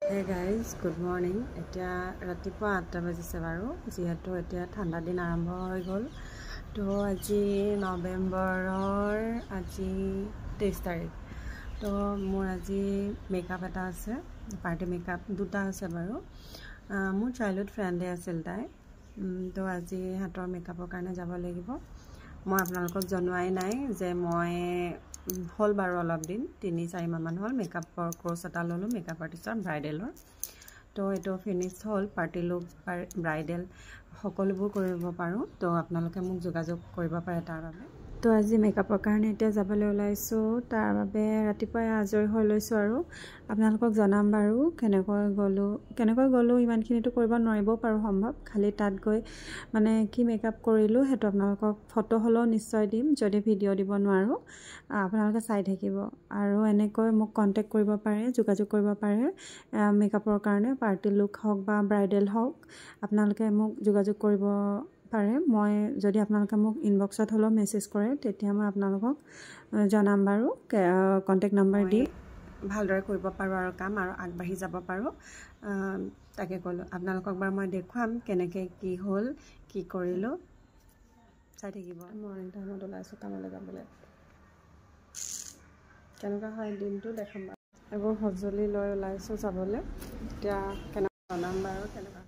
Hey guys, good morning. এতিয়া ৰাতিপুৱা 8টা বাজিছে বাৰু যিহেতু এতিয়া ঠাণ্ডা দিন আৰম্ভ হৈ গ'ল তো আজি নৱেম্বৰৰ 23 তাৰিখ তো মোৰ আজি মেকআপ এটা আছে পাৰ্টি মেকআপ দুটা আছে বাৰু মোৰ চাইল্ডহুড ফ্ৰেণ্ডে আছিল তাই তো আজি হাতৰ মেকআপৰ কাৰণে যাব লাগিব মই আপোনালোকক জনোৱাই নাই যে মই হল বাৰু অলপ দিন 3-4 মাহ মান হল মেকআপৰ কোৰ্স এটা ললো মেকআপ আৰ্টিষ্টৰ ব্ৰাইডেলৰ তো এটো ফিনিশ হল পাৰ্টি লুক ব্ৰাইডেল সকলোবোৰ কৰিব পাৰো তো আপোনালোকে মোক যোগাযোগ কৰিব পাৰে তাৰ বাবে তো আজি মেকআপৰ কাৰণে এতিয়া যাবলৈ ওলাইছো তাৰ বাবে ৰাতিপুৱা আজৰি হৈ লৈছো আৰু আপোনালোকক জনাম বাৰু কেনেকৈ গলো ইমানখিনিটো কৰিব নোৱাৰিব পাৰো সম্ভৱ খালি তাত গৈ মানে কি মেকআপ কৰিলো হেতু আপোনালোকক ফটো হলো নিশ্চয় দিম যদি ভিডিও দিব নোৱাৰো আপোনালোকে চাই থাকিব আৰু এনেকৈ মোক কন্টাক্ট কৰিব পাৰে যোগাযোগ কৰিব পাৰে মেকআপৰ কাৰণে পাৰ্টি লুক হওক বা ব্ৰাইডেল হওক আপোনালোকে মোক যোগাযোগ কৰিব পাৰে মই যদি আপোনালোকে মোক ইনবক্সত হলো মেসেজ কৰে তেতিয়া মই আপোনালোকক জনাম বাৰু কন্টাক্ট নম্বৰ দিম ভালদৰে কৰিব পাৰো আৰু কাম আৰু আগবাঢ়ি যাব পাৰো তাকে কলো আপোনালোকক বাৰ মই দেখুৱাম কেনেকৈ কি হল কি কৰিলো চাই থাকিব মৰ্নিং টাইমত ওলাইছো কামলৈ যাবলৈ কেনেকুৱা হয় দিনটো দেখাম বাৰু এবোৰ সজুলি লৈ ওলাইছো যাবলৈ এতিয়া কেনেকুৱা জনাম বাৰু কেনেকুৱা